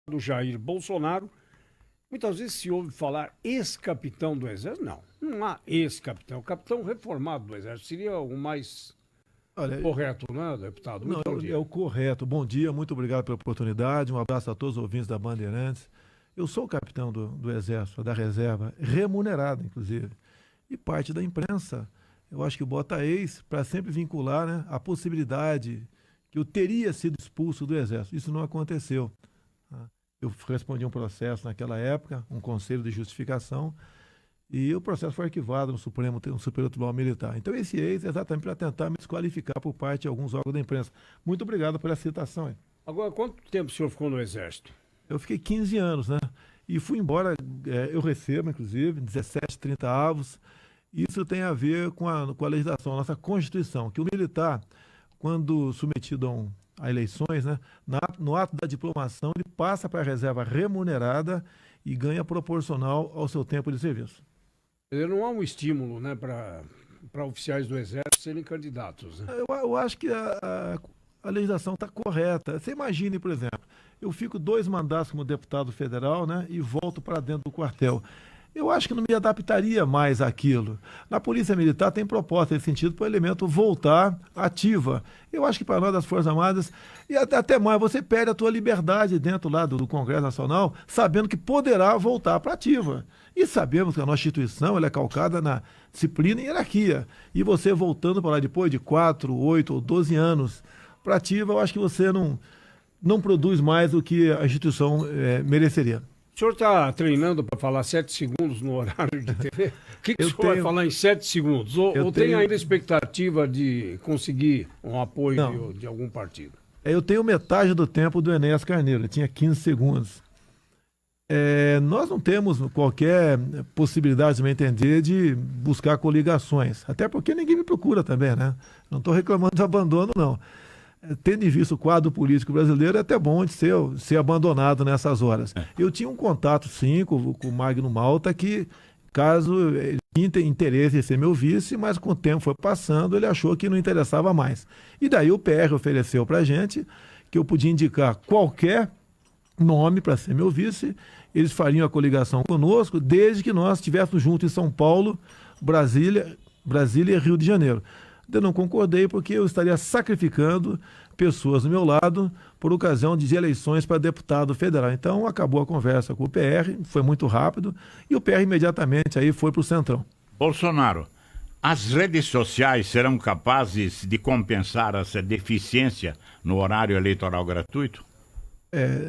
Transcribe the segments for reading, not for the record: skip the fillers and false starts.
do Jair Bolsonaro, muitas vezes se ouve falar ex-capitão do Exército. Não há ex-capitão. Capitão reformado do Exército seria o mais correto, né, deputado? Não, é o correto. Bom dia, muito obrigado pela oportunidade. Um abraço a todos os ouvintes da Bandeirantes. Eu sou o capitão do Exército, da reserva, remunerado, inclusive. E parte da imprensa, eu acho que bota ex para sempre vincular, né, a possibilidade que eu teria sido expulso do Exército. Isso não aconteceu. Eu respondi um processo naquela época, um conselho de justificação, e o processo foi arquivado no Superior Tribunal Militar. Então esse ex é exatamente para tentar me desqualificar por parte de alguns órgãos da imprensa. Muito obrigado por essa citação. Agora, quanto tempo o senhor ficou no Exército? Eu fiquei 15 anos, né? E fui embora, eu recebo, inclusive, 17, 30 avos. Isso tem a ver com a legislação, a nossa Constituição, que o militar, quando submetido a eleições, né, no ato da diplomação, ele passa para a reserva remunerada e ganha proporcional ao seu tempo de serviço. Não há um estímulo, né, para oficiais do Exército serem candidatos, né? Eu acho que a legislação está correta. Você imagine, por exemplo, eu fico 2 mandatos como deputado federal, né, e volto para dentro do quartel. Eu acho que não me adaptaria mais àquilo. Na Polícia Militar tem proposta nesse sentido para o elemento voltar ativa. Eu acho que para nós das Forças Armadas, e até mais, você perde a tua liberdade dentro lá do Congresso Nacional, sabendo que poderá voltar para ativa. E sabemos que a nossa instituição ela é calcada na disciplina e hierarquia. E você voltando para lá depois de 4, 8 ou 12 anos para ativa, eu acho que você não produz mais do que a instituição mereceria. O senhor está treinando para falar 7 segundos no horário de TV? O que o senhor vai falar em 7 segundos? Ou tem ainda expectativa de conseguir um apoio de algum partido? Eu tenho metade do tempo do Enéas Carneiro, ele tinha 15 segundos. Nós não temos qualquer possibilidade, de me entender, de buscar coligações. Até porque ninguém me procura também, né? Não estou reclamando de abandono, não. Tendo em vista o quadro político brasileiro, é até bom de ser abandonado nessas horas. Eu tinha um contato, sim, com o Magno Malta, que, caso ele tinha interesse em ser meu vice, mas com o tempo foi passando, ele achou que não interessava mais. E daí o PR ofereceu para a gente que eu podia indicar qualquer nome para ser meu vice, eles fariam a coligação conosco, desde que nós estivéssemos juntos em São Paulo, Brasília e Rio de Janeiro. Eu não concordei porque eu estaria sacrificando pessoas do meu lado por ocasião de eleições para deputado federal. Então acabou a conversa com o PR, foi muito rápido e o PR imediatamente aí foi para o Centrão. Bolsonaro, as redes sociais serão capazes de compensar essa deficiência no horário eleitoral gratuito?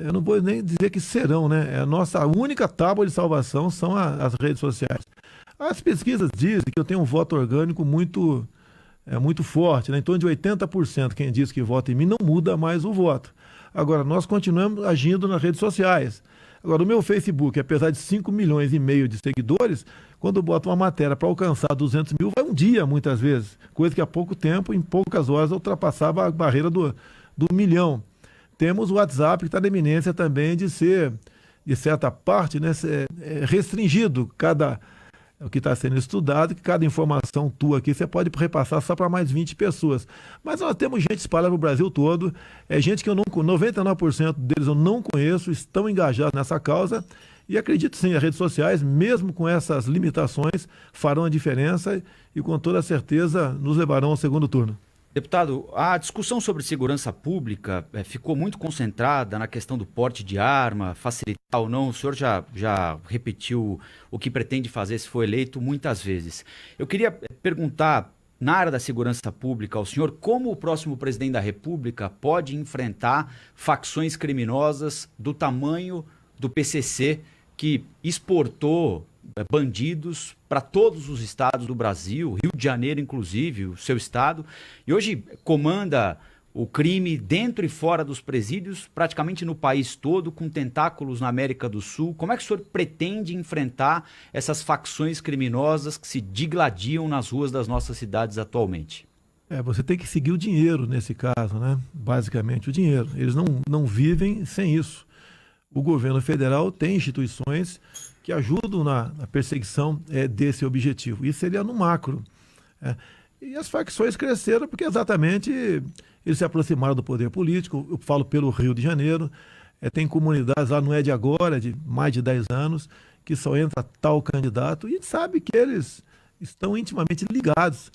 Eu não vou nem dizer que serão, né? A nossa única tábua de salvação são as redes sociais. As pesquisas dizem que eu tenho um voto orgânico muito forte, né? Em torno de 80%. Quem diz que vota em mim não muda mais o voto. Agora, nós continuamos agindo nas redes sociais. Agora, o meu Facebook, apesar de 5,5 milhões de seguidores, quando eu boto uma matéria para alcançar 200 mil, vai um dia, muitas vezes. Coisa que há pouco tempo, em poucas horas, eu ultrapassava a barreira do 1 milhão. Temos o WhatsApp, que está na iminência também de ser, de certa parte, né, restringido o que está sendo estudado, que cada informação tua aqui você pode repassar só para mais 20 pessoas. Mas nós temos gente espalhada no Brasil todo, gente que 99% deles eu não conheço, estão engajados nessa causa e acredito sim, as redes sociais, mesmo com essas limitações, farão a diferença e com toda certeza nos levarão ao segundo turno. Deputado, a discussão sobre segurança pública ficou muito concentrada na questão do porte de arma, facilitar ou não. O senhor já repetiu o que pretende fazer se for eleito muitas vezes. Eu queria perguntar, na área da segurança pública, ao senhor como o próximo presidente da República pode enfrentar facções criminosas do tamanho do PCC, que exportou bandidos para todos os estados do Brasil, Rio de Janeiro inclusive, o seu estado, e hoje comanda o crime dentro e fora dos presídios, praticamente no país todo, com tentáculos na América do Sul. Como é que o senhor pretende enfrentar essas facções criminosas que se digladiam nas ruas das nossas cidades atualmente? Você tem que seguir o dinheiro nesse caso, né? Basicamente o dinheiro. Eles não vivem sem isso. O governo federal tem instituições que ajudam na perseguição desse objetivo. Isso seria no macro. E as facções cresceram porque exatamente eles se aproximaram do poder político. Eu falo pelo Rio de Janeiro. Tem comunidades lá, não é de agora, de mais de 10 anos, que só entra tal candidato, e a gente sabe que eles estão intimamente ligados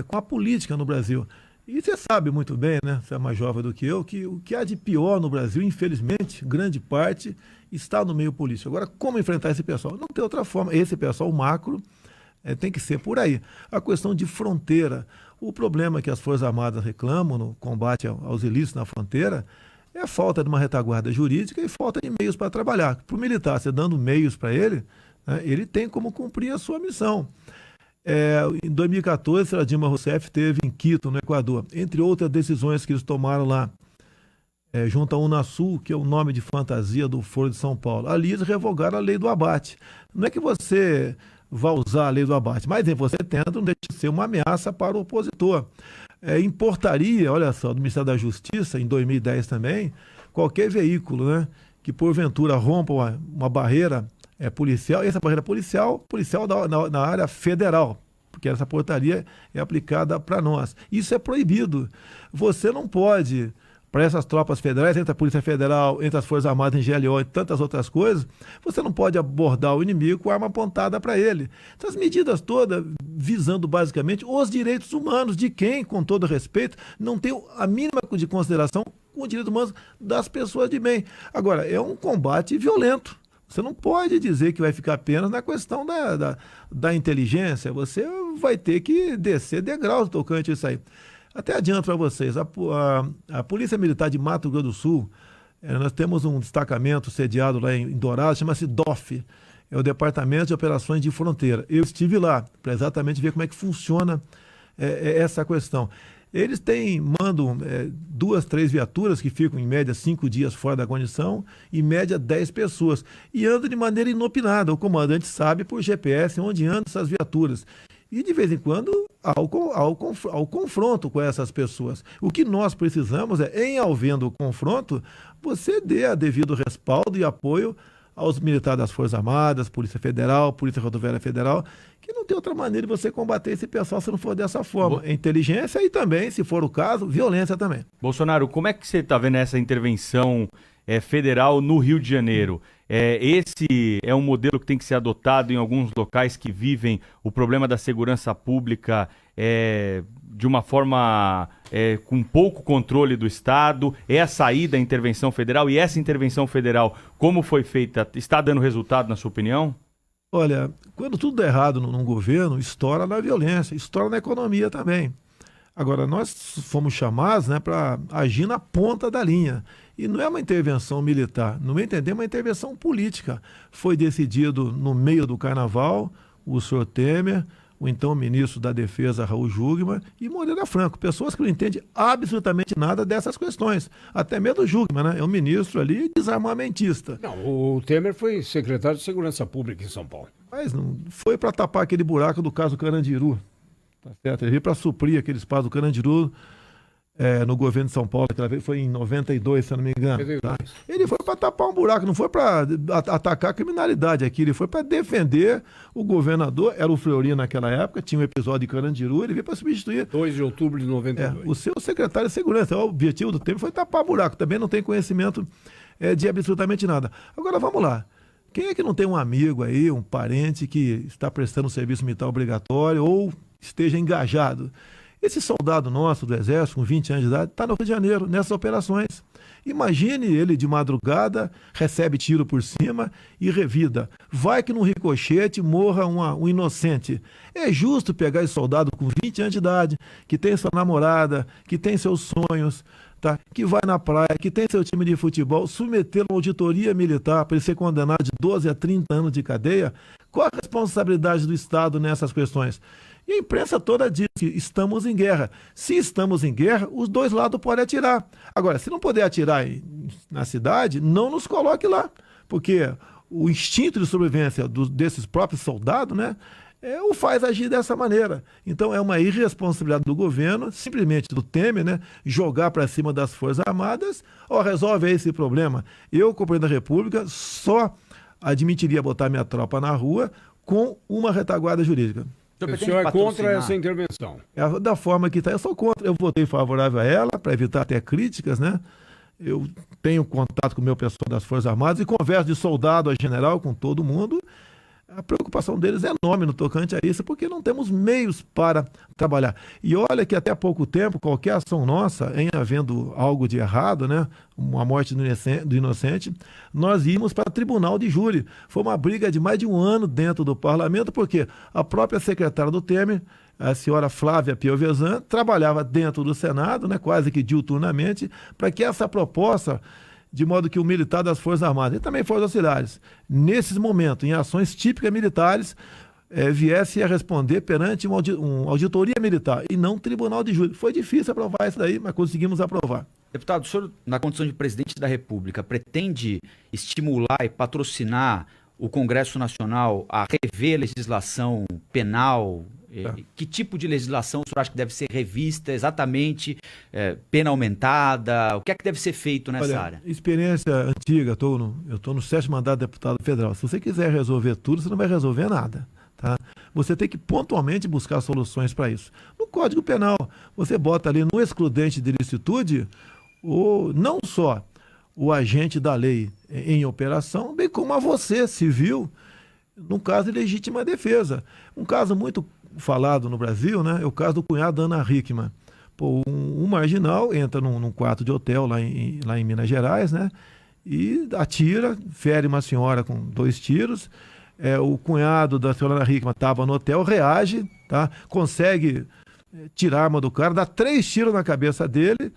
com a política no Brasil. E você sabe muito bem, né? Você é mais jovem do que eu, que o que há de pior no Brasil, infelizmente, grande parte, está no meio político. Agora, como enfrentar esse pessoal? Não tem outra forma. Esse pessoal macro tem que ser por aí. A questão de fronteira. O problema que as Forças Armadas reclamam no combate aos ilícitos na fronteira é a falta de uma retaguarda jurídica e falta de meios para trabalhar. Para o militar, você dando meios para ele, né, ele tem como cumprir a sua missão. Em 2014, a Dilma Rousseff esteve em Quito, no Equador. Entre outras decisões que eles tomaram lá, junto à Unasul, que é o nome de fantasia do Foro de São Paulo. Ali eles revogaram a lei do abate. Não é que você vai usar a lei do abate, mas você tenta, não deixa de ser uma ameaça para o opositor. Importaria, olha só, do Ministério da Justiça, em 2010 também, qualquer veículo, né, que porventura rompa uma barreira policial, essa barreira policial na área federal, porque essa portaria é aplicada para nós. Isso é proibido. Você não pode, para essas tropas federais, entre a Polícia Federal, entre as Forças Armadas em GLO e tantas outras coisas, você não pode abordar o inimigo com arma apontada para ele. Então, as medidas todas visando basicamente os direitos humanos de quem, com todo respeito, não tem a mínima de consideração com os direitos humanos das pessoas de bem. Agora, é um combate violento. Você não pode dizer que vai ficar apenas na questão da inteligência. Você vai ter que descer degraus tocante a isso aí. Até adianto para vocês, a Polícia Militar de Mato Grosso do Sul, nós temos um destacamento sediado lá em Dourados, chama-se DOF, é o Departamento de Operações de Fronteira. Eu estive lá para exatamente ver como é que funciona essa questão. Eles mandam 2, 3 viaturas que ficam em média 5 dias fora da condição, em média 10 pessoas, e andam de maneira inopinada. O comandante sabe por GPS onde andam essas viaturas. E de vez em quando ao confronto com essas pessoas. O que nós precisamos em havendo o confronto, você dê a devido respaldo e apoio aos militares das Forças Armadas, Polícia Federal, Polícia Rodoviária Federal, que não tem outra maneira de você combater esse pessoal se não for dessa forma. Inteligência e também, se for o caso, violência também. Bolsonaro, como é que você está vendo essa intervenção federal no Rio de Janeiro? Esse é um modelo que tem que ser adotado em alguns locais que vivem o problema da segurança pública de uma forma com pouco controle do Estado. É a saída da intervenção federal, e essa intervenção federal, como foi feita, está dando resultado, na sua opinião? Olha, quando tudo dá errado num governo, estoura na violência, estoura na economia também. Agora, nós fomos chamados, né, para agir na ponta da linha. E não é uma intervenção militar, no meu entender, é uma intervenção política. Foi decidido no meio do carnaval, o senhor Temer, o então ministro da Defesa, Raul Jungmann, e Moreira Franco, pessoas que não entendem absolutamente nada dessas questões. Até mesmo o Jungmann, né? É um ministro ali desarmamentista. Não, o Temer foi secretário de Segurança Pública em São Paulo. Mas não foi para tapar aquele buraco do caso Carandiru. Tá certo? Ele veio para suprir aquele espaço do Carandiru no governo de São Paulo, aquela vez foi em 92, se eu não me engano. Tá? Ele foi para tapar um buraco, não foi para atacar a criminalidade aqui, ele foi para defender o governador, era o Fleury naquela época, tinha um episódio de Carandiru, ele veio para substituir. 2 de outubro de 92. O seu secretário de Segurança, o objetivo do tempo foi tapar buraco, também não tem conhecimento de absolutamente nada. Agora vamos lá. Quem é que não tem um amigo aí, um parente que está prestando serviço militar obrigatório ou esteja engajado? Esse soldado nosso do Exército, com 20 anos de idade, está no Rio de Janeiro, nessas operações. Imagine ele de madrugada, recebe tiro por cima e revida. Vai que num ricochete morra um inocente. É justo pegar esse soldado com 20 anos de idade, que tem sua namorada, que tem seus sonhos, tá? Que vai na praia, que tem seu time de futebol, submetê-lo a uma auditoria militar para ele ser condenado de 12 a 30 anos de cadeia? Qual a responsabilidade do Estado nessas questões? E a imprensa toda diz que estamos em guerra. Se estamos em guerra, os dois lados podem atirar. Agora, se não puder atirar na cidade, não nos coloque lá. Porque o instinto de sobrevivência desses próprios soldados, né, o faz agir dessa maneira. Então é uma irresponsabilidade do governo, simplesmente do Temer, né, jogar para cima das Forças Armadas. Resolve aí esse problema. Eu, como presidente da República, só admitiria botar minha tropa na rua com uma retaguarda jurídica. O senhor é contra essa intervenção? Da forma que está, eu sou contra. Eu votei favorável a ela, para evitar até críticas, né? eu tenho contato com o meu pessoal das Forças Armadas e converso de soldado a general com todo mundo. A preocupação deles é enorme no tocante a isso, porque não temos meios para trabalhar. E olha que até há pouco tempo, qualquer ação nossa, em havendo algo de errado, né, uma morte do inocente, nós íamos para tribunal de júri. Foi uma briga de mais de um ano dentro do parlamento, porque a própria secretária do Temer, a senhora Flávia Piovesan, trabalhava dentro do Senado, né, quase que diuturnamente, para que essa proposta, de modo que o militar das Forças Armadas e também Forças Auxiliares, nesses momentos, em ações típicas militares, viesse a responder perante uma auditoria militar e não tribunal de júri. Foi difícil aprovar isso daí, mas conseguimos aprovar. Deputado, o senhor, na condição de presidente da República, pretende estimular e patrocinar o Congresso Nacional a rever a legislação penal? Que tipo de legislação o senhor acha que deve ser revista exatamente, pena aumentada? O que é que deve ser feito nessa área? Experiência antiga, eu estou no 7º mandato de deputado federal. Se você quiser resolver tudo, você não vai resolver nada. Tá? Você tem que pontualmente buscar soluções para isso. No Código Penal, você bota ali no excludente de ilicitude, não só o agente da lei em operação, bem como a você, civil, num caso de legítima defesa. Um caso muito falado no Brasil, né, é o caso do cunhado da Ana Hickman. Um marginal entra num quarto de hotel lá em Minas Gerais, né, e atira, fere uma senhora com 2 tiros. O cunhado da senhora Ana Hickman estava no hotel, reage, tá, consegue tirar a arma do cara, dá 3 tiros na cabeça dele.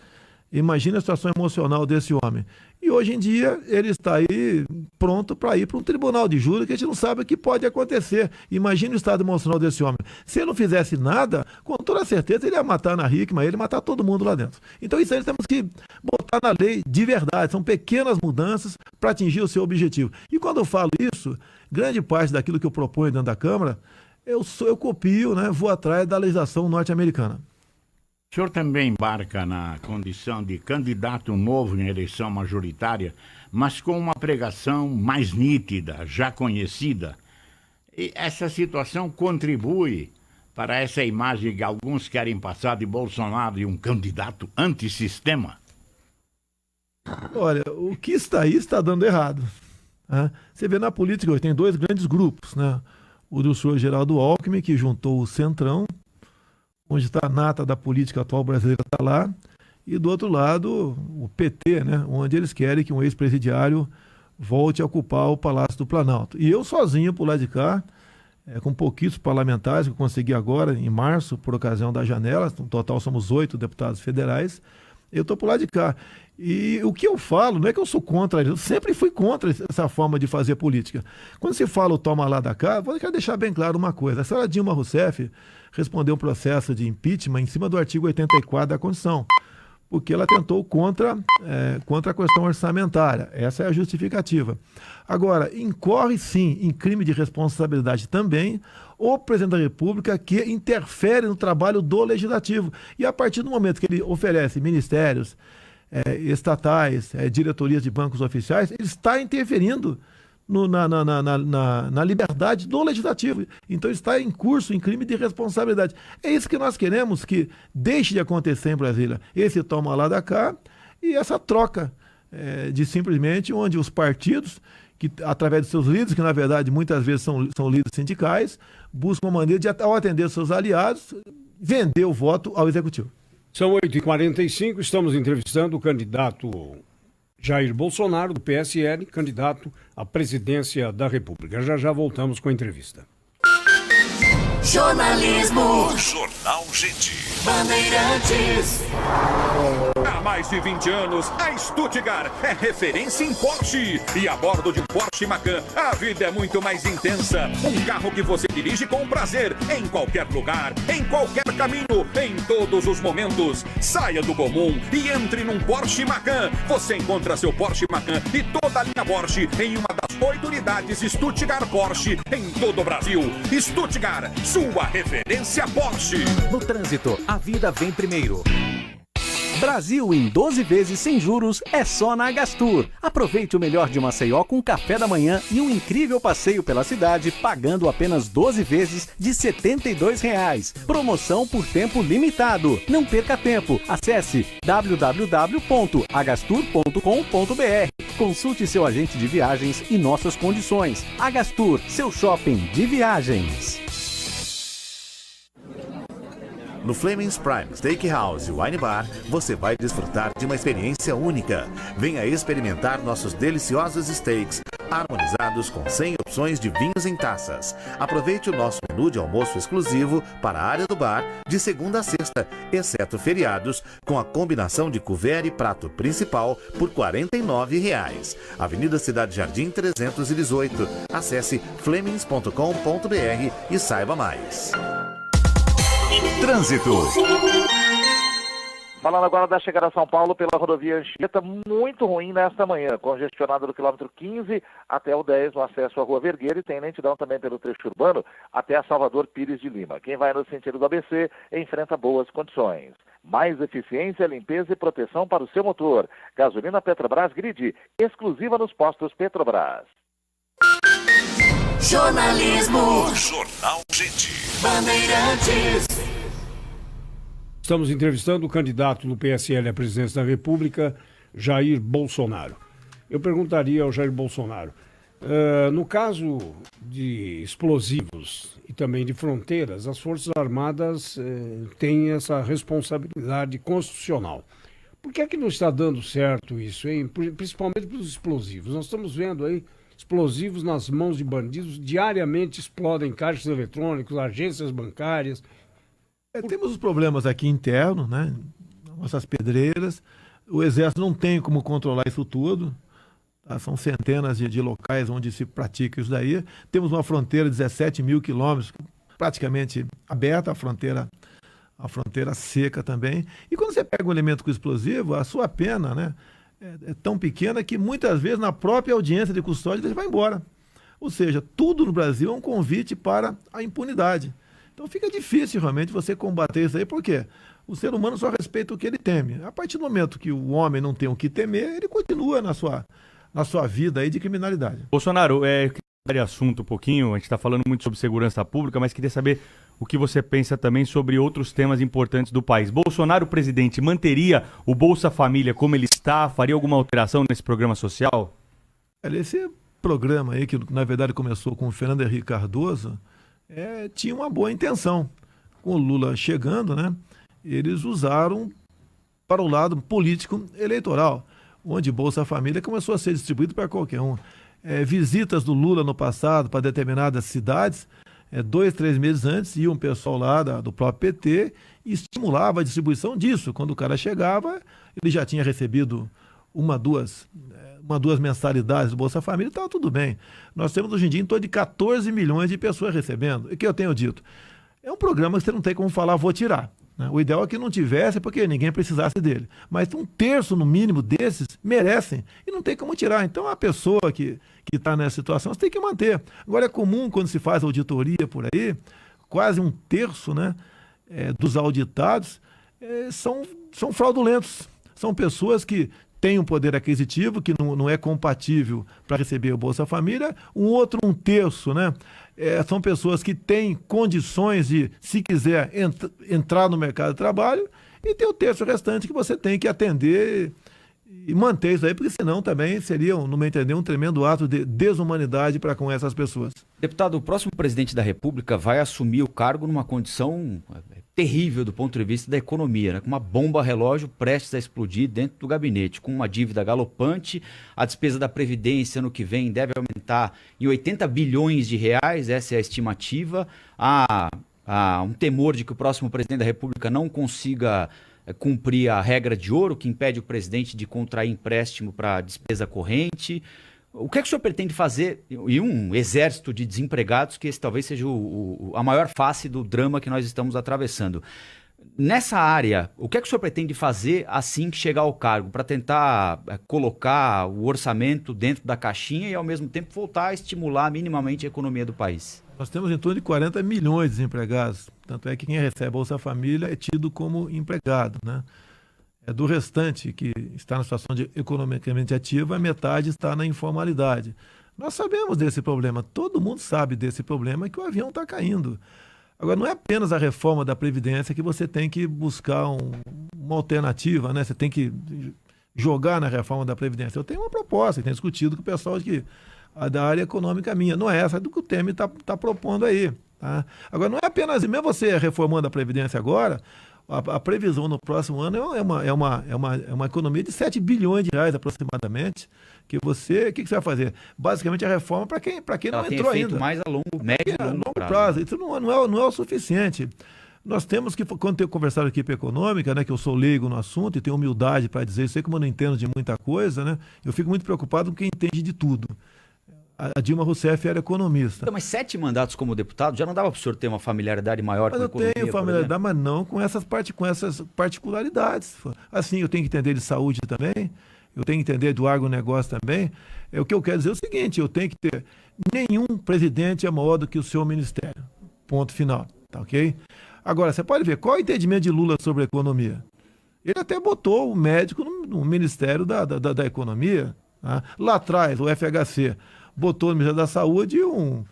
Imagina a situação emocional desse homem. E hoje em dia ele está aí pronto para ir para um tribunal de júri, que a gente não sabe o que pode acontecer. Imagina o estado emocional desse homem. Se ele não fizesse nada, com toda certeza ele ia matar a Ana Hickman, ele ia matar todo mundo lá dentro. Então isso aí temos que botar na lei de verdade. São pequenas mudanças para atingir o seu objetivo. E quando eu falo isso, grande parte daquilo que eu proponho dentro da Câmara, eu copio, né, vou atrás da legislação norte-americana. O senhor também embarca na condição de candidato novo em eleição majoritária, mas com uma pregação mais nítida, já conhecida. E essa situação contribui para essa imagem que alguns querem passar de Bolsonaro e um candidato antissistema? Olha, o que está aí está dando errado. Né? Você vê na política hoje, tem 2 grandes grupos, né? O do senhor Geraldo Alckmin, que juntou o Centrão, onde está a nata da política atual brasileira, está lá, e do outro lado o PT, né, onde eles querem que um ex-presidiário volte a ocupar o Palácio do Planalto. E eu sozinho por lá de cá, com pouquíssimos parlamentares que eu consegui agora, em março, por ocasião da janela, no total somos 8 deputados federais, eu estou por lá de cá. E o que eu falo, não é que eu sou contra, eu sempre fui contra essa forma de fazer política. Quando se fala o toma lá da cá, eu quero deixar bem claro uma coisa. A senhora Dilma Rousseff respondeu um processo de impeachment em cima do artigo 84 da Constituição, porque ela tentou contra a questão orçamentária. Essa é a justificativa. Agora, incorre sim em crime de responsabilidade também o presidente da República, que interfere no trabalho do Legislativo. E a partir do momento que ele oferece ministérios, estatais, diretorias de bancos oficiais, ele está interferindo na liberdade do Legislativo. Então está em curso, em crime de responsabilidade. É isso que nós queremos que deixe de acontecer em Brasília. Esse toma lá da cá e essa troca de simplesmente onde os partidos, que através de seus líderes, que na verdade muitas vezes são líderes sindicais, buscam uma maneira de, ao atender seus aliados, vender o voto ao Executivo. São 8h45, estamos entrevistando o candidato Jair Bolsonaro, do PSL, candidato à presidência da República. Já voltamos com a entrevista. Jornalismo. Jornal Gente. Bandeirantes. Há mais de 20 anos, a Stuttgart é referência em Porsche. E a bordo de um Porsche Macan, a vida é muito mais intensa. Um carro que você dirige com prazer, em qualquer lugar, em qualquer caminho, em todos os momentos. Saia do comum e entre num Porsche Macan. Você encontra seu Porsche Macan e toda a linha Porsche em uma das 8 unidades Stuttgart Porsche em todo o Brasil. Stuttgart, sua referência Porsche. No trânsito, a vida vem primeiro. Brasil em 12 vezes sem juros é só na Agastur. Aproveite o melhor de Maceió com café da manhã e um incrível passeio pela cidade pagando apenas 12 vezes de R$ 72. Promoção por tempo limitado. Não perca tempo. Acesse www.agastur.com.br. Consulte seu agente de viagens e nossas condições. Agastur, seu shopping de viagens. No Fleming's Prime Steakhouse Wine Bar, você vai desfrutar de uma experiência única. Venha experimentar nossos deliciosos steaks, harmonizados com 100 opções de vinhos em taças. Aproveite o nosso menu de almoço exclusivo para a área do bar, de segunda a sexta, exceto feriados, com a combinação de couvert e prato principal por R$ 49,00. Avenida Cidade Jardim 318. Acesse flemings.com.br e saiba mais. Trânsito. Falando agora da chegada a São Paulo pela rodovia Anchieta, muito ruim nesta manhã, congestionado do quilômetro 15 até o 10 no acesso à Rua Vergueira e tem lentidão também pelo trecho urbano até a Salvador Pires de Lima. Quem vai no sentido do ABC enfrenta boas condições. Mais eficiência, limpeza e proteção para o seu motor. Gasolina Petrobras Grid, exclusiva nos postos Petrobras. Jornalismo. Jornal Gente. Bandeirantes. Estamos entrevistando o candidato do PSL à presidência da República, Jair Bolsonaro. Eu perguntaria ao Jair Bolsonaro, no caso de explosivos e também de fronteiras, as Forças Armadas têm essa responsabilidade constitucional. Por que é que não está dando certo isso, hein? Principalmente para os explosivos. Nós estamos vendo aí explosivos nas mãos de bandidos, diariamente explodem caixas eletrônicos, agências bancárias. Temos os problemas aqui internos, né? Nossas pedreiras. O Exército não tem como controlar isso tudo. Tá? São centenas de locais onde se pratica isso daí. Temos uma fronteira de 17 mil quilômetros, praticamente aberta, a fronteira seca também. E quando você pega um elemento com explosivo, a sua pena, né, é tão pequena que muitas vezes na própria audiência de custódia ele vai embora. Ou seja, tudo no Brasil é um convite para a impunidade. Então fica difícil realmente você combater isso aí, porque o ser humano só respeita o que ele teme. A partir do momento que o homem não tem o que temer, ele continua na sua vida aí de criminalidade. Bolsonaro, de assunto um pouquinho, a gente está falando muito sobre segurança pública, mas queria saber o que você pensa também sobre outros temas importantes do país. Bolsonaro, presidente, manteria o Bolsa Família como ele está? Faria alguma alteração nesse programa social? Esse programa aí, que na verdade começou com o Fernando Henrique Cardoso, tinha uma boa intenção. Com o Lula chegando, né, eles usaram para o lado político eleitoral, onde Bolsa Família começou a ser distribuído para qualquer um. Visitas do Lula no passado para determinadas cidades, 2, 3 meses antes, ia um pessoal lá do próprio PT e estimulava a distribuição disso. Quando o cara chegava, ele já tinha recebido uma, duas mensalidades do Bolsa Família, estava tudo bem. Nós temos hoje em dia em torno de 14 milhões de pessoas recebendo. E o que eu tenho dito? É um programa que você não tem como falar, vou tirar. Né? O ideal é que não tivesse, porque ninguém precisasse dele. Mas um terço, no mínimo, desses merecem e não tem como tirar. Então, a pessoa que está nessa situação, você tem que manter. Agora, é comum, quando se faz auditoria por aí, quase um terço, né, dos auditados são fraudulentos. São pessoas que têm um poder aquisitivo que não é compatível para receber o Bolsa Família. Um terço, né? São pessoas que têm condições de, se quiser, entrar no mercado de trabalho, e tem o terço restante que você tem que atender e manter isso aí, porque senão também seria, no meu entender, um tremendo ato de desumanidade para com essas pessoas. Deputado, o próximo presidente da República vai assumir o cargo numa condição terrível do ponto de vista da economia, né? Com uma bomba relógio prestes a explodir dentro do gabinete, com uma dívida galopante, a despesa da Previdência no que vem deve aumentar em 80 bilhões de reais, essa é a estimativa. Há um temor de que o próximo presidente da República não consiga cumprir a regra de ouro, que impede o presidente de contrair empréstimo para despesa corrente. O que é que o senhor pretende fazer? E um exército de desempregados, que esse talvez seja a maior face do drama que nós estamos atravessando. Nessa área, o que é que o senhor pretende fazer assim que chegar ao cargo, para tentar colocar o orçamento dentro da caixinha e, ao mesmo tempo, voltar a estimular minimamente a economia do país? Nós temos em torno de 40 milhões de desempregados. Tanto é que quem recebe Bolsa Família é tido como empregado, né? do restante que está na situação de economicamente ativa, a metade está na informalidade. Nós sabemos desse problema, todo mundo sabe desse problema, que o avião está caindo. Agora, não é apenas a reforma da Previdência que você tem que buscar uma alternativa, né? Você tem que jogar na reforma da Previdência. Eu tenho uma proposta, tenho discutido com o pessoal da área econômica minha. Não é essa do que o Temer está propondo aí. Tá? Agora, não é apenas, mesmo você reformando a Previdência agora, a previsão no próximo ano é uma economia de 7 bilhões de reais aproximadamente, que o que você vai fazer? Basicamente a reforma para quem não entrou ainda. Mais a médio e longo prazo. Isso não é o suficiente. Nós temos que, quando eu conversar aqui para econômica, né, que eu sou leigo no assunto e tenho humildade para dizer isso aí, como eu não entendo de muita coisa, né, eu fico muito preocupado com quem entende de tudo. A Dilma Rousseff era economista. Então, mas 7 mandatos como deputado, já não dava para o senhor ter uma familiaridade maior com a economia? Eu tenho familiaridade, mas não com essas particularidades. Assim, eu tenho que entender de saúde também, eu tenho que entender do agronegócio também. O que eu quero dizer é o seguinte, eu tenho que ter... Nenhum presidente é maior do que o seu ministério. Ponto final. Tá ok? Agora, você pode ver, qual é o entendimento de Lula sobre a economia? Ele até botou o médico no Ministério da Economia. Tá? Lá atrás, o FHC botou no Ministério da Saúde um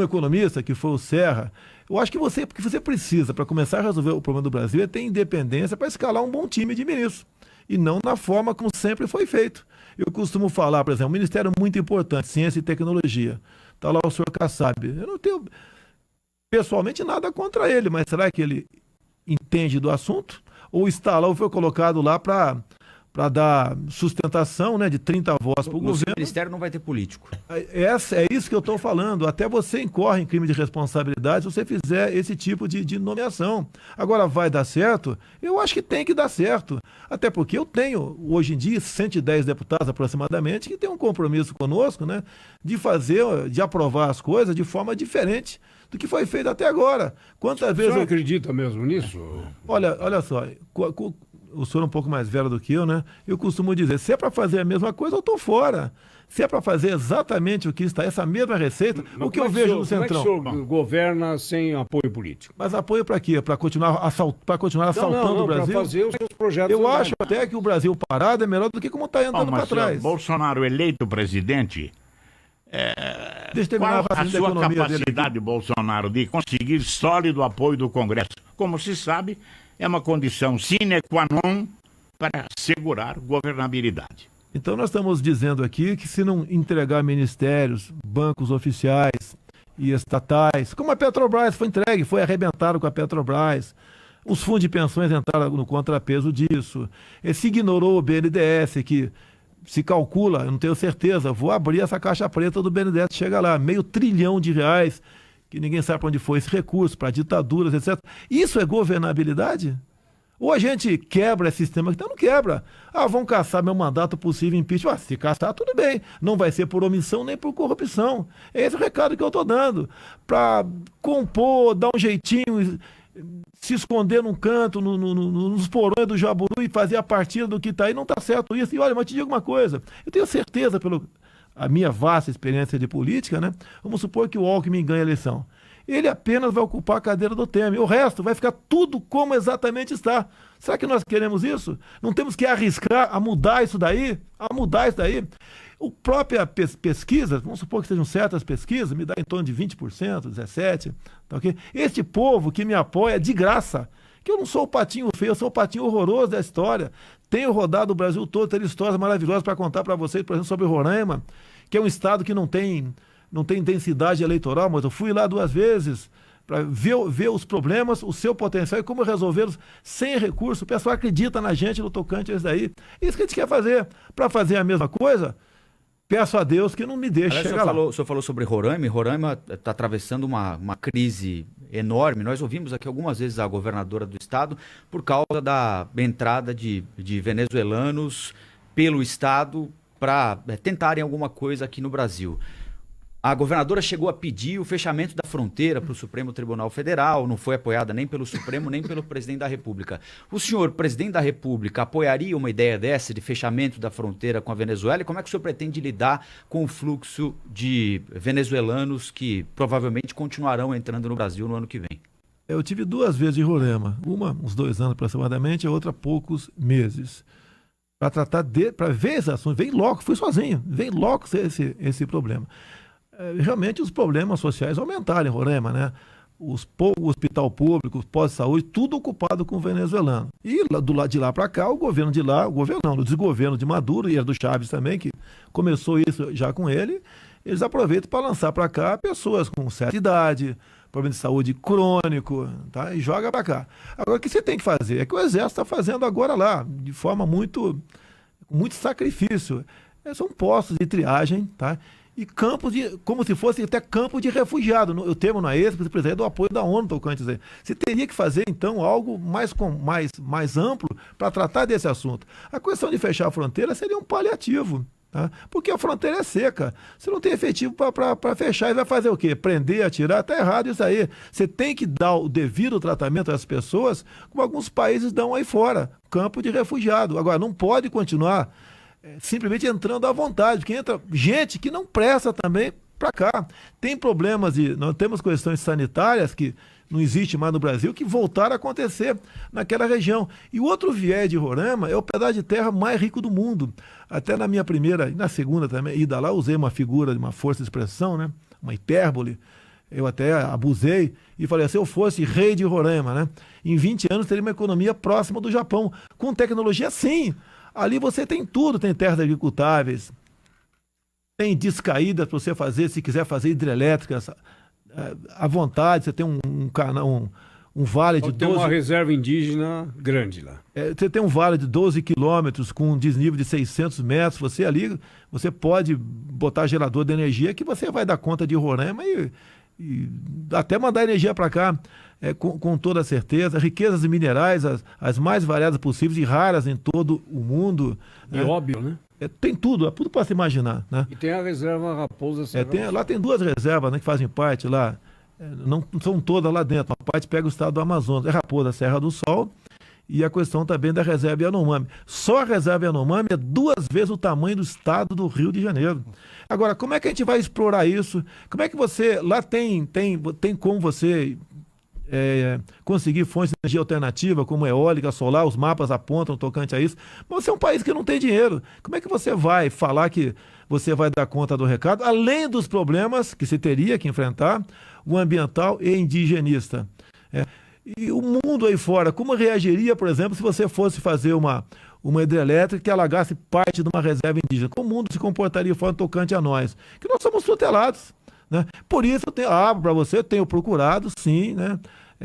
economista, que foi o Serra. Eu acho que o que você precisa, para começar a resolver o problema do Brasil, é ter independência para escalar um bom time de ministros. E não na forma como sempre foi feito. Eu costumo falar, por exemplo, um ministério muito importante, Ciência e Tecnologia. Está lá o senhor Kassab. Eu não tenho pessoalmente nada contra ele, mas será que ele entende do assunto? Ou está lá, ou foi colocado lá para dar sustentação, né, de 30 votos para o governo? O ministério não vai ter político. É isso que eu estou falando. Até você incorre em crime de responsabilidade se você fizer esse tipo de nomeação. Agora, vai dar certo? Eu acho que tem que dar certo. Até porque eu tenho, hoje em dia, 110 deputados aproximadamente, que têm um compromisso conosco, né, de aprovar as coisas de forma diferente do que foi feito até agora. Quantas vezes... O senhor acredita mesmo nisso? Olha só, o senhor é um pouco mais velho do que eu, né? Eu costumo dizer, se é para fazer a mesma coisa, eu estou fora. Se é para fazer exatamente o que está, essa mesma receita, o que eu vejo no Centrão. Como é que o senhor governa sem apoio político? Mas apoio para quê? Para continuar assaltando o Brasil? Para fazer os seus projetos. Eu acho até que o Brasil parado é melhor do que como está andando para trás. Bolsonaro eleito presidente... Qual a sua capacidade, Bolsonaro, de conseguir sólido apoio do Congresso? Como se sabe, é uma condição sine qua non para assegurar governabilidade. Então nós estamos dizendo aqui que se não entregar ministérios, bancos oficiais e estatais, como a Petrobras foi arrebentado com a Petrobras, os fundos de pensões entraram no contrapeso disso, se ignorou o BNDES, que se calcula, eu não tenho certeza, vou abrir essa caixa preta do BNDES, chega lá, R$500 bilhão, que ninguém sabe para onde foi esse recurso, para ditaduras, etc. Isso é governabilidade? Ou a gente quebra esse sistema, então não quebra. Vão caçar meu mandato possível impeachment. Se caçar, tudo bem. Não vai ser por omissão nem por corrupção. É esse o recado que eu estou dando. Para compor, dar um jeitinho, se esconder num canto, nos porões do Jaburu e fazer a partida do que está aí, não está certo isso. E olha, mas te digo uma coisa, eu tenho certeza, pela minha vasta experiência de política, né? Vamos supor que o Alckmin ganhe a eleição. Ele apenas vai ocupar a cadeira do Temer. O resto vai ficar tudo como exatamente está. Será que nós queremos isso? Não temos que arriscar a mudar isso daí? O própria pesquisa, vamos supor que sejam certas pesquisas, me dá em torno de 20%, 17%, tá ok? Este povo que me apoia de graça, que eu não sou o patinho feio, eu sou o patinho horroroso da história. Tenho rodado o Brasil todo, tenho histórias maravilhosas para contar para vocês, por exemplo, sobre Roraima, que é um estado que não tem densidade eleitoral, mas eu fui lá 2 vezes para ver os problemas, o seu potencial e como resolvê-los sem recurso. O pessoal acredita na gente no tocante a isso daí. Isso que a gente quer fazer. Para fazer a mesma coisa, peço a Deus que não me deixe chegar lá. O senhor falou sobre Roraima. Roraima está atravessando uma crise enorme. Nós ouvimos aqui algumas vezes a governadora do estado por causa da entrada de venezuelanos pelo estado para tentarem alguma coisa aqui no Brasil. A governadora chegou a pedir o fechamento da fronteira para o Supremo Tribunal Federal, não foi apoiada nem pelo Supremo, nem pelo presidente da República. O senhor, presidente da República, apoiaria uma ideia dessa de fechamento da fronteira com a Venezuela? E como é que o senhor pretende lidar com o fluxo de venezuelanos que provavelmente continuarão entrando no Brasil no ano que vem? Eu tive 2 vezes em Roraima, uma uns 2 anos aproximadamente, a outra poucos meses, para tratar para ver esse assunto. Vem logo, fui sozinho, vem logo esse problema. Realmente os problemas sociais aumentaram em Roraima, né? O hospital público, os postos de saúde, tudo ocupado com venezuelano. E do lado de lá para cá, o governo de lá, o desgoverno de Maduro, e era do Chaves também, que começou isso já com ele, eles aproveitam para lançar para cá pessoas com certa idade, problema de saúde crônico, tá? E joga para cá. Agora, o que você tem que fazer? É que o Exército está fazendo agora lá, de forma muito sacrifício. São postos de triagem, tá? E campos como se fosse até campo de refugiado. O termo não é esse, você precisa do apoio da ONU, Tocantins. Você teria que fazer, então, algo mais amplo para tratar desse assunto. A questão de fechar a fronteira seria um paliativo. Tá? Porque a fronteira é seca. Você não tem efetivo para fechar. E vai fazer o quê? Prender, atirar? Está errado isso aí. Você tem que dar o devido tratamento às pessoas, como alguns países dão aí fora. Campo de refugiado. Agora, não pode continuar simplesmente entrando à vontade, porque entra gente que não presta também para cá. Tem problemas nós temos questões sanitárias que não existe mais no Brasil, que voltaram a acontecer naquela região. E o outro viés de Roraima é o pedaço de terra mais rico do mundo. Até na minha primeira e na segunda também ida lá, usei uma figura de uma força de expressão, né? Uma hipérbole. Eu até abusei e falei, se eu fosse rei de Roraima, né? Em 20 anos teria uma economia próxima do Japão. Com tecnologia, sim. Ali você tem tudo, tem terras agricultáveis, tem descaídas para você fazer, se quiser fazer hidrelétricas, à vontade, você tem um canal, um vale de 12... Tem uma reserva indígena grande lá. Você tem um vale de 12 quilômetros com um desnível de 600 metros, você pode botar gerador de energia que você vai dar conta de Roraima e até mandar energia para cá com toda certeza. Riquezas minerais, as mais variadas possíveis e raras em todo o mundo. E óbvio, né? Tem tudo para se imaginar. Né? E tem a reserva Raposa Serra. Lá tem 2 reservas, né, que fazem parte lá. Não são todas lá dentro. Uma parte pega o estado do Amazonas. É Raposa Serra do Sol e a questão também da reserva Yanomami. Só a reserva Yanomami é 2 vezes o tamanho do estado do Rio de Janeiro. Agora, como é que a gente vai explorar isso? Como é que você... Lá tem como você conseguir fontes de energia alternativa, como eólica, solar, os mapas apontam tocante a isso. Mas você é um país que não tem dinheiro. Como é que você vai falar que você vai dar conta do recado, além dos problemas que se teria que enfrentar, o ambiental e indigenista? E o mundo aí fora, como reagiria, por exemplo, se você fosse fazer uma hidrelétrica que alagasse parte de uma reserva indígena? Como o mundo se comportaria fora tocante a nós? Que nós somos tutelados. Né? Por isso eu abro para você, eu tenho procurado, sim, né,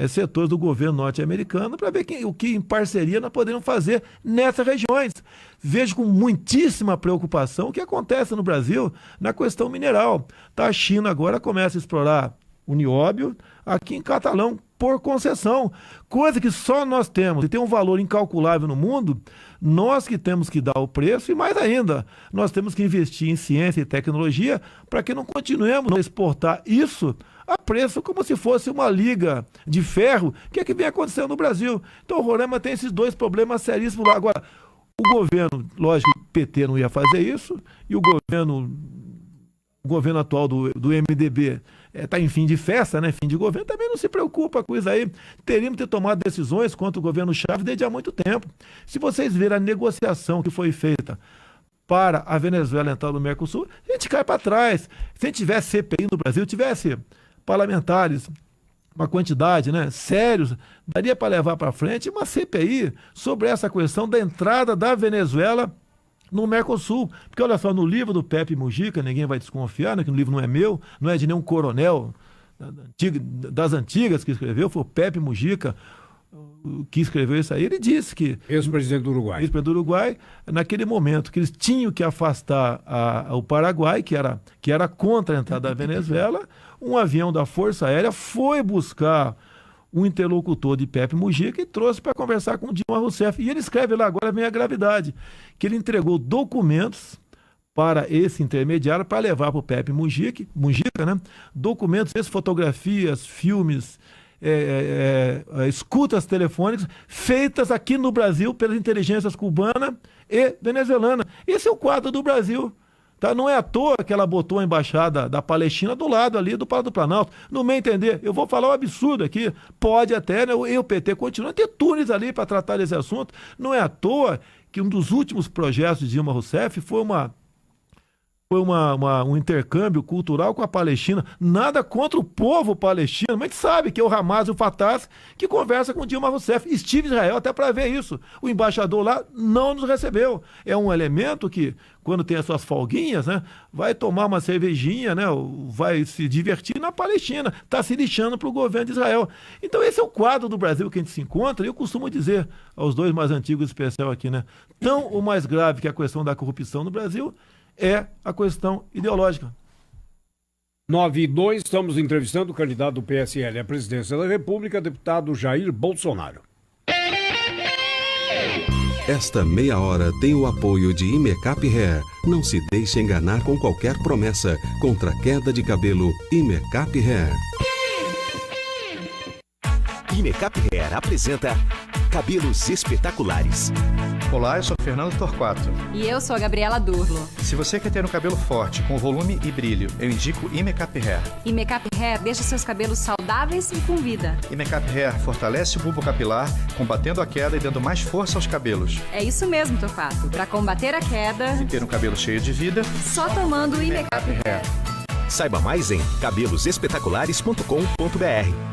setores do governo norte-americano para ver o que em parceria nós podemos fazer nessas regiões. Vejo com muitíssima preocupação o que acontece no Brasil na questão mineral. A China agora começa a explorar o nióbio aqui em Catalão por concessão, coisa que só nós temos e tem um valor incalculável no mundo. Nós que temos que dar o preço e mais ainda, nós temos que investir em ciência e tecnologia para que não continuemos a exportar isso a preço como se fosse uma liga de ferro, que é que vem acontecendo no Brasil. Então o Roraima tem esses 2 problemas seríssimos lá. Agora, o governo, lógico, o PT não ia fazer isso, e o governo atual do MDB está em fim de festa, né? Fim de governo, também não se preocupa com isso aí. Teríamos que ter tomado decisões contra o governo Chaves desde há muito tempo. Se vocês verem a negociação que foi feita para a Venezuela entrar no Mercosul, a gente cai para trás. Se a gente tivesse CPI no Brasil, tivesse parlamentares, uma quantidade, né, sérios, daria para levar para frente uma CPI sobre essa questão da entrada da Venezuela no Mercosul. Porque olha só, no livro do Pepe Mujica, ninguém vai desconfiar, né, que o livro não é meu, não é de nenhum coronel das antigas que escreveu, foi o Pepe Mujica que escreveu isso aí. Ele disse que... Ex-presidente do Uruguai. Ex-presidente do Uruguai, naquele momento que eles tinham que afastar o Paraguai, que era contra a entrada da Venezuela, um avião da Força Aérea foi buscar um interlocutor de Pepe Mujica e trouxe para conversar com o Dilma Rousseff. E ele escreve lá, agora vem a gravidade, que ele entregou documentos para esse intermediário para levar para o Pepe Mujica, né? Documentos, fotografias, filmes, escutas telefônicas feitas aqui no Brasil pelas inteligências cubana e venezuelana. Esse é o quadro do Brasil. Tá? Não é à toa que ela botou a embaixada da Palestina do lado ali do Palácio do Planalto. No meu entender, eu vou falar um absurdo aqui, pode até, né, o PT continua a ter túneis ali para tratar desse assunto. Não é à toa que um dos últimos projetos de Dilma Rousseff foi um intercâmbio cultural com a Palestina. Nada contra o povo palestino, mas a gente sabe que é o Hamas e o Fatah que conversa com Dilma Rousseff. Estive em Israel até para ver isso. O embaixador lá não nos recebeu. É um elemento que, quando tem as suas folguinhas, né, vai tomar uma cervejinha, né, vai se divertir na Palestina. Está se lixando para o governo de Israel. Então esse é o quadro do Brasil que a gente se encontra, e eu costumo dizer aos dois mais antigos especial aqui, né, tão o mais grave que a questão da corrupção no Brasil é a questão ideológica. 9:02, estamos entrevistando o candidato do PSL à presidência da República, deputado Jair Bolsonaro. Esta meia hora tem o apoio de Imecap Hair. Não se deixe enganar com qualquer promessa. Contra a queda de cabelo, Imecap Hair. Imecap Hair apresenta Cabelos Espetaculares. Olá, eu sou Fernando Torquato. E eu sou a Gabriela Durlo. Se você quer ter um cabelo forte, com volume e brilho, eu indico Imecap Hair. Imecap Hair deixa seus cabelos saudáveis e com vida. Imecap Hair fortalece o bulbo capilar, combatendo a queda e dando mais força aos cabelos. É isso mesmo, Torquato. Para combater a queda e ter um cabelo cheio de vida, só tomando o Imecap Hair. Saiba mais em cabelosespetaculares.com.br.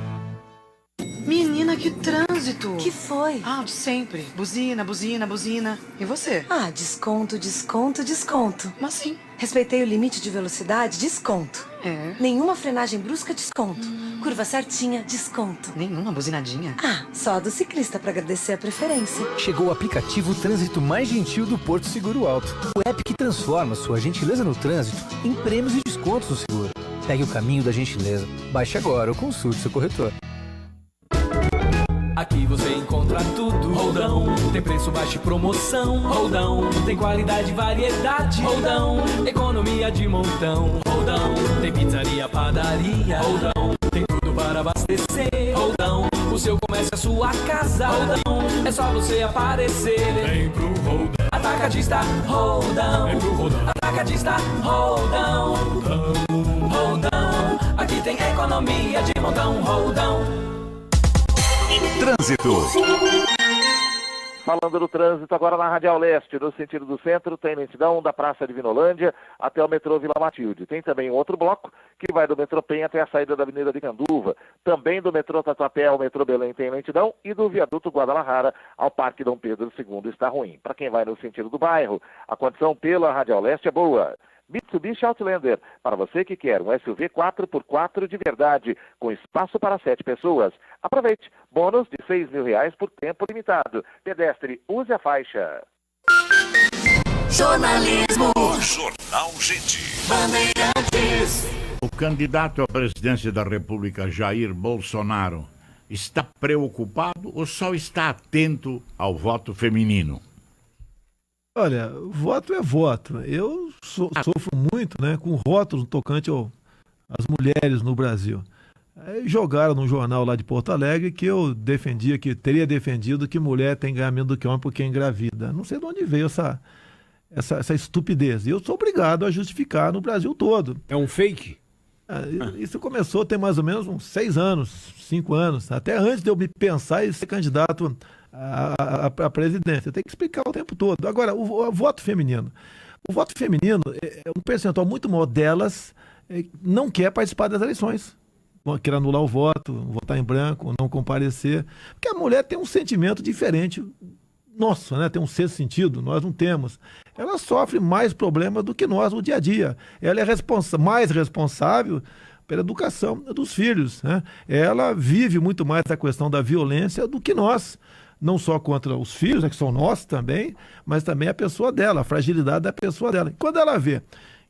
Menina, que trânsito! Que foi? Ah, de sempre. Buzina, buzina, buzina. E você? Ah, desconto, desconto, desconto. Mas sim. Respeitei o limite de velocidade, desconto. É? Nenhuma frenagem brusca, desconto. Curva certinha, desconto. Nenhuma buzinadinha? Ah, só a do ciclista para agradecer a preferência. Chegou o aplicativo Trânsito Mais Gentil do Porto Seguro Alto. O app que transforma sua gentileza no trânsito em prêmios e descontos no seguro. Pegue o caminho da gentileza. Baixe agora ou consulte seu corretor. Aqui você encontra tudo. Roldão, tem preço baixo e promoção. Roldão, tem qualidade e variedade. Roldão, economia de montão. Roldão, tem pizzaria, padaria. Roldão, tem tudo para abastecer. Roldão, o seu comércio é sua casa. Roldão, é só você aparecer. Vem pro Roldão. Atacadista Roldão. Vem pro Roldão. Atacadista Roldão. Roldão, aqui tem economia de montão. Roldão. Trânsito. Falando do trânsito agora na Radial Leste, no sentido do centro, tem lentidão da Praça de Vinolândia até o metrô Vila Matilde. Tem também outro bloco que vai do metrô Penha até a saída da Avenida de Canduva. Também do metrô Tatuapé ao metrô Belém tem lentidão e do viaduto Guadalajara ao Parque Dom Pedro II está ruim. Para quem vai no sentido do bairro, a condição pela Radial Leste é boa. Mitsubishi Outlander, para você que quer um SUV 4x4 de verdade, com espaço para 7 pessoas. Aproveite, bônus de R$6 mil por tempo limitado. Pedestre, use a faixa. Jornalismo. Jornal Gente. Bandeirantes. O candidato à presidência da República, Jair Bolsonaro, está preocupado ou só está atento ao voto feminino? Olha, voto é voto. Eu sofro muito, né, com rótulos tocante às mulheres no Brasil. Aí jogaram no jornal lá de Porto Alegre que eu defendia, que teria defendido que mulher tem ganhar menos do que homem porque engravida. Não sei de onde veio essa estupidez. E eu sou obrigado a justificar no Brasil todo. É um fake? Isso começou a ter mais ou menos uns 6 anos, 5 anos, até antes de eu me pensar em ser candidato à presidência. Tem que explicar o tempo todo. Agora, o voto feminino. O voto feminino é um percentual muito maior delas não quer participar das eleições. Quer anular o voto, votar em branco, não comparecer. Porque a mulher tem um sentimento diferente nosso, né? Tem um sexto sentido, nós não temos. Ela sofre mais problemas do que nós no dia a dia. Ela é mais responsável pela educação dos filhos, né? Ela vive muito mais a questão da violência do que nós. Não só contra os filhos, né, que são nossos também, mas também a pessoa dela, a fragilidade da pessoa dela. E quando ela vê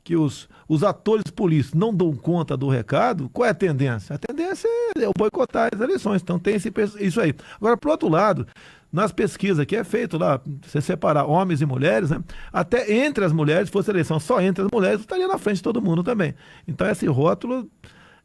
que os atores políticos não dão conta do recado, qual é a tendência? A tendência é boicotar as eleições. Então tem isso aí. Agora, por outro lado, nas pesquisas que é feito lá, você separar homens e mulheres, né, até entre as mulheres, se fosse eleição só entre as mulheres, estaria na frente de todo mundo também. Então esse rótulo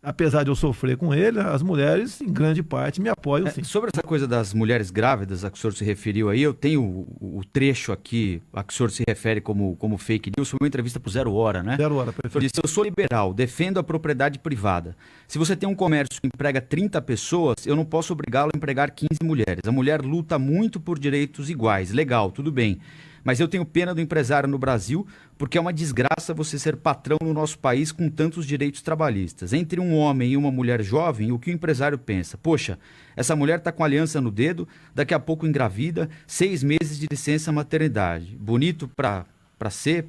apesar de eu sofrer com ele, as mulheres, em grande parte, me apoiam sim. Sobre essa coisa das mulheres grávidas a que o senhor se referiu aí, eu tenho o trecho aqui a que o senhor se refere como fake news, foi uma entrevista para o Zero Hora, né? Zero Hora, perfeito. O senhor disse: eu sou liberal, defendo a propriedade privada. Se você tem um comércio que emprega 30 pessoas, eu não posso obrigá-lo a empregar 15 mulheres. A mulher luta muito por direitos iguais. Legal, tudo bem. Mas eu tenho pena do empresário no Brasil, porque é uma desgraça você ser patrão no nosso país com tantos direitos trabalhistas. Entre um homem e uma mulher jovem, o que o empresário pensa? Poxa, essa mulher está com aliança no dedo, daqui a pouco engravida, 6 meses de licença maternidade. Bonito para ser.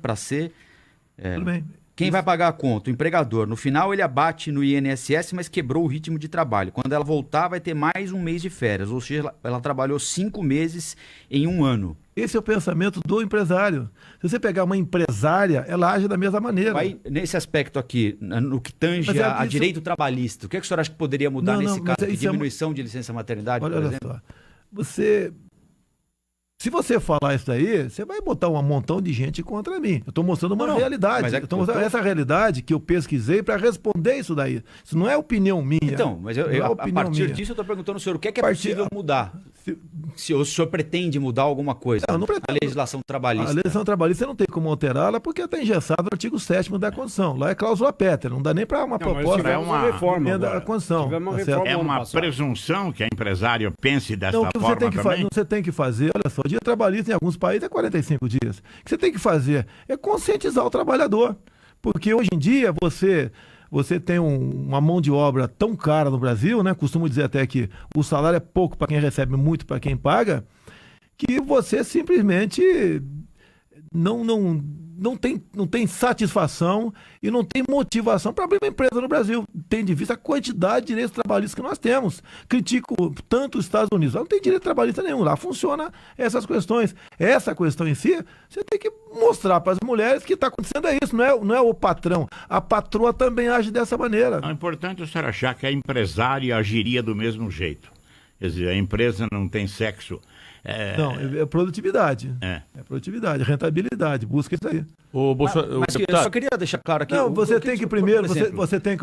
Tudo bem. Quem vai pagar a conta? O empregador. No final ele abate no INSS, mas quebrou o ritmo de trabalho. Quando ela voltar, vai ter mais um mês de férias. Ou seja, ela trabalhou 5 meses em um ano. Esse é o pensamento do empresário. Se você pegar uma empresária, ela age da mesma maneira. Vai, nesse aspecto aqui, no que tange a direito trabalhista, o que é que o senhor acha que poderia mudar nesse caso? De diminuição de licença maternidade, por exemplo? Olha só. Se você falar isso daí, você vai botar um montão de gente contra mim. Eu estou mostrando uma realidade. Eu estou mostrando essa realidade que eu pesquisei para responder isso daí. Isso não é opinião minha. Então, mas a partir disso eu estou perguntando ao senhor, o que é possível mudar? Se o senhor pretende mudar alguma coisa? Não pretendo. A legislação trabalhista. A legislação trabalhista não tem como alterá-la porque está engessado no artigo 7º da Constituição. Lá é cláusula pétrea, não dá nem para uma proposta. É uma reforma da Constituição. É uma presunção que a empresária pense dessa forma também? Você tem que fazer, olha só, o dia trabalhista em alguns países é 45 dias. O que você tem que fazer é conscientizar o trabalhador. Porque hoje em dia você tem uma mão de obra tão cara no Brasil, né? Costumo dizer até que o salário é pouco para quem recebe, muito para quem paga, que você simplesmente não tem satisfação e não tem motivação para abrir uma empresa no Brasil. Tem de vista a quantidade de direitos trabalhistas que nós temos. Critico tanto os Estados Unidos, lá não tem direito trabalhista nenhum, lá funciona essas questões. Essa questão em si, você tem que mostrar para as mulheres que está acontecendo isso, não é o patrão. A patroa também age dessa maneira. É importante o senhor achar que a empresária agiria do mesmo jeito. Quer dizer, a empresa não tem sexo. Não, é produtividade. É produtividade, rentabilidade, busca isso aí. Mas eu só queria deixar claro aqui. Não, você tem que primeiro, você tem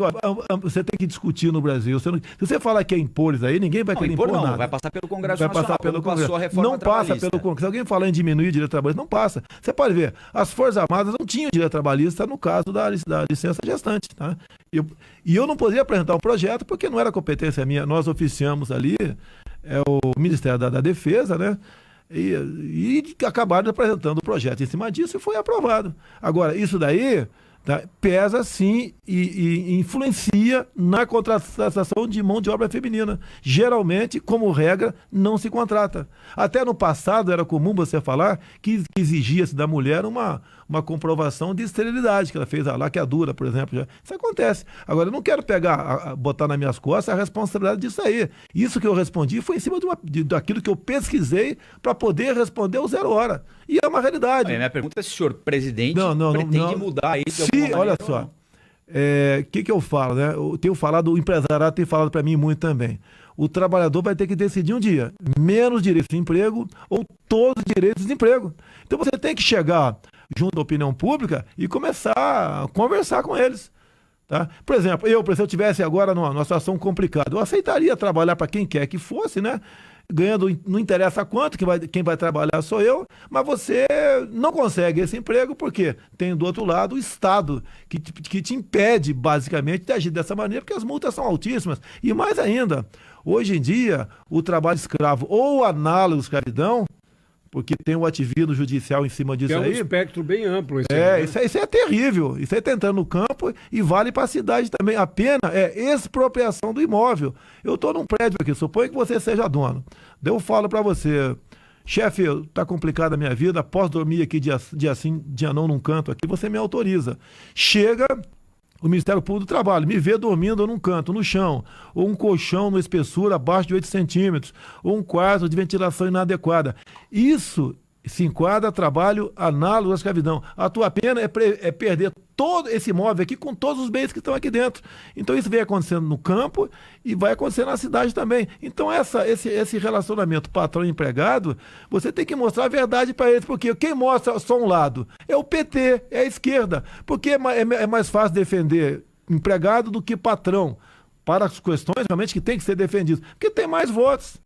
que discutir no Brasil. Se você falar que é impor isso aí, ninguém vai querer impor nada. Vai passar pelo Congresso Nacional. Vai passar pelo Congresso. Não passa pelo Congresso. Se alguém falar em diminuir o direito trabalhista, não passa. Você pode ver, as Forças Armadas não tinham direito trabalhista no caso da licença gestante. Tá? E eu não poderia apresentar um projeto porque não era competência minha. Nós oficiamos ali o Ministério da Defesa, né? E acabaram apresentando o projeto em cima disso e foi aprovado. Agora, isso daí pesa sim e influencia na contratação de mão de obra feminina. Geralmente, como regra, não se contrata. Até no passado era comum você falar que exigia-se da mulher uma comprovação de esterilidade, que ela fez a laqueadura, por exemplo. Isso acontece. Agora, eu não quero botar nas minhas costas a responsabilidade disso aí. Isso que eu respondi foi em cima daquilo que eu pesquisei para poder responder ao Zero Hora. E é uma realidade. Minha pergunta é se o senhor presidente pretende mudar isso. Olha só, que eu falo, né? Eu tenho falado, o empresariado tem falado para mim muito também. O trabalhador vai ter que decidir um dia, menos direitos de emprego ou todos os direitos de emprego. Então você tem que chegar junto à opinião pública e começar a conversar com eles. Tá? Por exemplo, se eu estivesse agora numa situação complicada, eu aceitaria trabalhar para quem quer que fosse, né? Ganhando, não interessa quanto, quem vai trabalhar sou eu, mas você não consegue esse emprego porque tem do outro lado o Estado que te impede basicamente de agir dessa maneira, porque as multas são altíssimas. E mais ainda, hoje em dia, o trabalho escravo ou análogo à escravidão, porque tem um ativismo judicial em cima disso aí. É um espectro bem amplo. Isso é terrível. Isso aí tá entrando no campo e vale para a cidade também. A pena é expropriação do imóvel. Eu estou num prédio aqui, suponho que você seja dono. Daí eu falo para você, chefe, tá complicada a minha vida, posso dormir aqui dia sim, dia não num canto aqui, você me autoriza. Chega o Ministério Público do Trabalho, me vê dormindo num canto, no chão, ou um colchão na espessura abaixo de 8 centímetros, ou um quarto de ventilação inadequada. Isso se enquadra a trabalho análogo à escravidão. A tua pena é perder todo esse imóvel aqui com todos os bens que estão aqui dentro. Então isso vem acontecendo no campo e vai acontecer na cidade também. Então esse relacionamento patrão-empregado, você tem que mostrar a verdade para eles, porque quem mostra só um lado é o PT, é a esquerda, porque é mais fácil defender empregado do que patrão, para as questões realmente que tem que ser defendidas, porque tem mais votos.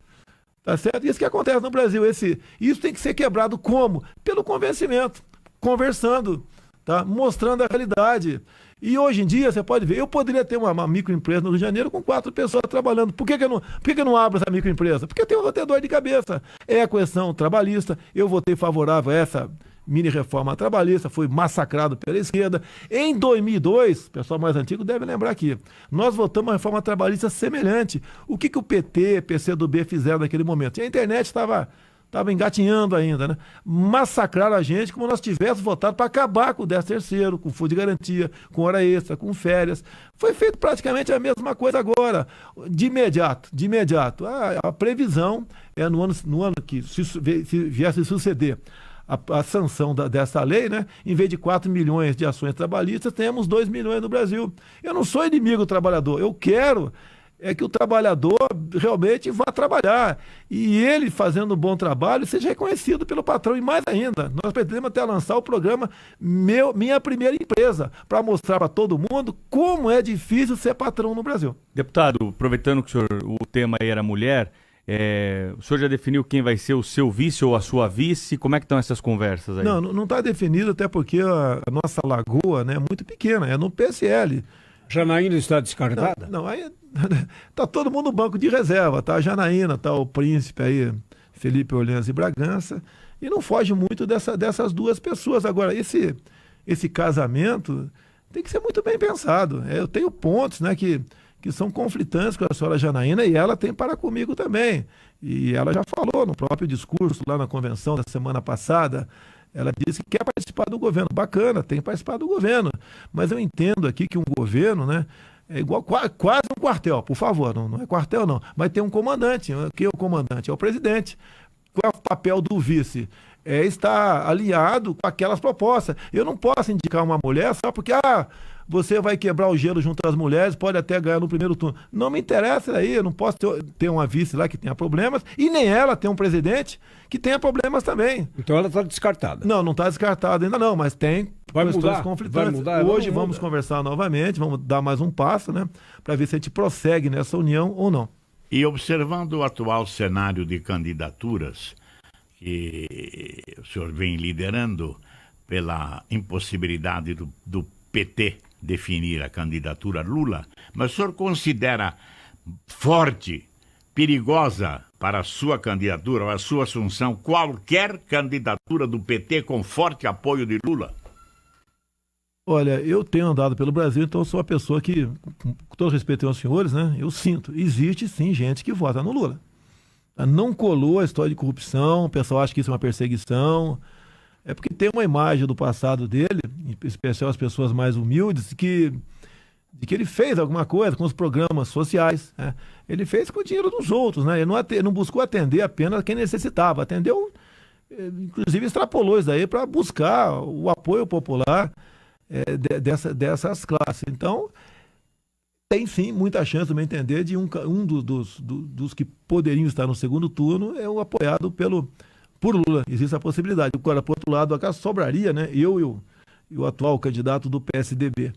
Tá certo? Isso que acontece no Brasil. Isso tem que ser quebrado como? Pelo convencimento, conversando, tá? Mostrando a realidade. E hoje em dia, você pode ver, eu poderia ter uma microempresa no Rio de Janeiro com 4 pessoas trabalhando. Por que eu não abro essa microempresa? Porque eu vou ter dor de cabeça. É a questão trabalhista, eu votei favorável a essa mini-reforma trabalhista, foi massacrado pela esquerda. Em 2002, o pessoal mais antigo deve lembrar aqui, nós votamos uma reforma trabalhista semelhante. O que o PT, PCdoB fizeram naquele momento? E a internet estava engatinhando ainda, né? Massacraram a gente como nós tivéssemos votado para acabar com o 13º, com o fundo de garantia, com hora extra, com férias. Foi feito praticamente a mesma coisa agora. De imediato. A previsão é no ano que se viesse suceder a sanção dessa lei, né? Em vez de 4 milhões de ações trabalhistas, temos 2 milhões no Brasil. Eu não sou inimigo do trabalhador, eu quero que o trabalhador realmente vá trabalhar e ele, fazendo um bom trabalho, seja reconhecido pelo patrão. E mais ainda, nós pretendemos até lançar o programa Minha Primeira Empresa, para mostrar para todo mundo como é difícil ser patrão no Brasil. Deputado, aproveitando que o tema aí era mulher, o senhor já definiu quem vai ser o seu vice ou a sua vice? Como é que estão essas conversas aí? Não está definido, até porque a nossa lagoa, né, é muito pequena, é no PSL. Janaína está descartada? Não, aí tá todo mundo no banco de reserva, tá? A Janaína, tá o príncipe aí, Felipe Orleans e Bragança, e não foge muito dessas duas pessoas. Agora, esse casamento tem que ser muito bem pensado. Eu tenho pontos, né, que são conflitantes com a senhora Janaína, e ela tem para comigo também. E ela já falou no próprio discurso lá na convenção da semana passada, ela disse que quer participar do governo. Bacana, tem que participar do governo. Mas eu entendo aqui que um governo, né, é igual quase um quartel, por favor, não é quartel não, mas tem um comandante. Quem é o comandante? É o presidente. Qual é o papel do vice? É estar alinhado com aquelas propostas. Eu não posso indicar uma mulher só porque você vai quebrar o gelo junto às mulheres, pode até ganhar no primeiro turno. Não me interessa aí, eu não posso ter uma vice lá que tenha problemas, e nem ela ter um presidente que tenha problemas também. Então ela está descartada. Não está descartada ainda não, mas tem questões conflitantes. Hoje vamos conversar novamente, vamos dar mais um passo, né, para ver se a gente prossegue nessa união ou não. E observando o atual cenário de candidaturas que o senhor vem liderando pela impossibilidade do PT definir a candidatura Lula, mas o senhor considera forte, perigosa para a sua candidatura, ou a sua assunção, qualquer candidatura do PT com forte apoio de Lula? Olha, eu tenho andado pelo Brasil, então eu sou uma pessoa que, com todo respeito aos senhores, né, eu sinto, existe sim gente que vota no Lula. Não colou a história de corrupção, o pessoal acha que isso é uma perseguição. É porque tem uma imagem do passado dele, em especial as pessoas mais humildes, de que ele fez alguma coisa com os programas sociais, né? Ele fez com o dinheiro dos outros, né? Ele não buscou atender apenas quem necessitava, atendeu, inclusive extrapolou isso daí para buscar o apoio popular dessas classes. Então, tem sim muita chance, no meu entender, de um dos que poderiam estar no segundo turno é o apoiado por Lula. Existe a possibilidade. Agora, por outro lado, acaso sobraria, né? Eu e o atual candidato do PSDB.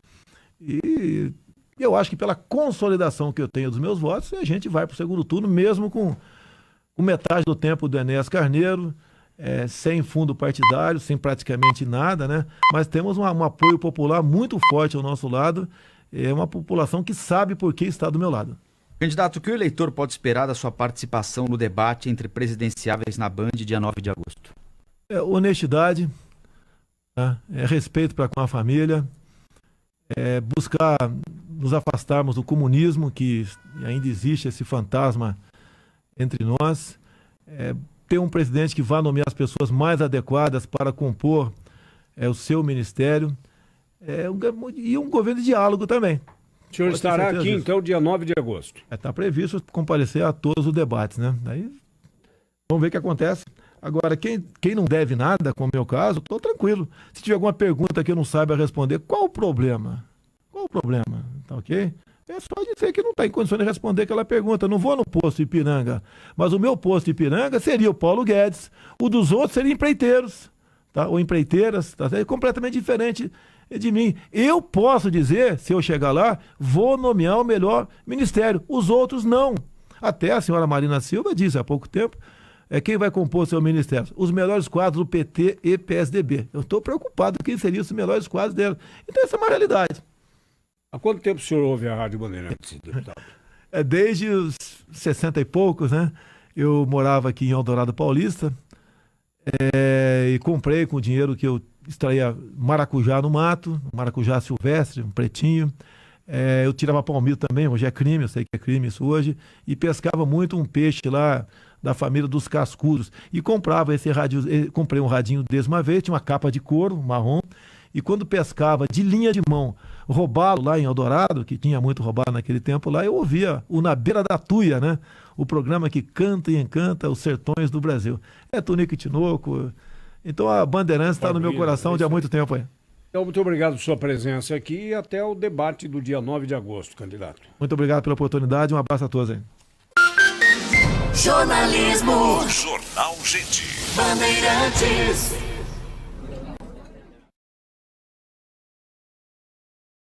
E eu acho que pela consolidação que eu tenho dos meus votos, a gente vai para o segundo turno, mesmo com metade do tempo do Enéas Carneiro, sem fundo partidário, sem praticamente nada, né? Mas temos um apoio popular muito forte ao nosso lado. É uma população que sabe por que está do meu lado. Candidato, o que o eleitor pode esperar da sua participação no debate entre presidenciáveis na Band, dia 9 de agosto? Honestidade, tá? Respeito para com a família, buscar nos afastarmos do comunismo, que ainda existe esse fantasma entre nós, ter um presidente que vá nomear as pessoas mais adequadas para compor o seu ministério, e um governo de diálogo também. O senhor estará aqui, então, dia 9 de agosto. Está previsto comparecer a todos os debates, né? Daí, vamos ver o que acontece. Agora, quem não deve nada, como é o meu caso, estou tranquilo. Se tiver alguma pergunta que eu não saiba responder, qual o problema? Tá ok? É só dizer que não está em condições de responder aquela pergunta. Não vou no posto Ipiranga, mas o meu posto Ipiranga seria o Paulo Guedes, o dos outros seria empreiteiros, tá? Ou empreiteiras, tá? É completamente diferente de mim. Eu posso dizer, se eu chegar lá, vou nomear o melhor ministério. Os outros não. Até a senhora Marina Silva disse há pouco tempo, quem vai compor seu ministério? Os melhores quadros do PT e PSDB. Eu estou preocupado quem seriam os melhores quadros dela. Então essa é uma realidade. Há quanto tempo o senhor ouve a Rádio Bandeirantes, deputado? Desde os 60 e poucos, né? Eu morava aqui em Eldorado Paulista e comprei com o dinheiro que eu extraía maracujá no mato, maracujá silvestre, um pretinho. Eu tirava palmito também, hoje é crime, eu sei que é crime isso hoje, e pescava muito um peixe lá da família dos cascudos. E comprava esse rádio, comprei um radinho desse uma vez, tinha uma capa de couro marrom, e quando pescava de linha de mão, roubalo lá em Eldorado, que tinha muito roubalo naquele tempo lá, eu ouvia o Na Beira da Tuia, né? O programa que canta e encanta os sertões do Brasil. É Tonico e Tinoco. Então a Bandeirantes está no meu coração de há muito tempo aí. Então, muito obrigado por sua presença aqui e até o debate do dia 9 de agosto, candidato. Muito obrigado pela oportunidade, um abraço a todos aí. Jornalismo. Jornal Gente. Bandeirantes.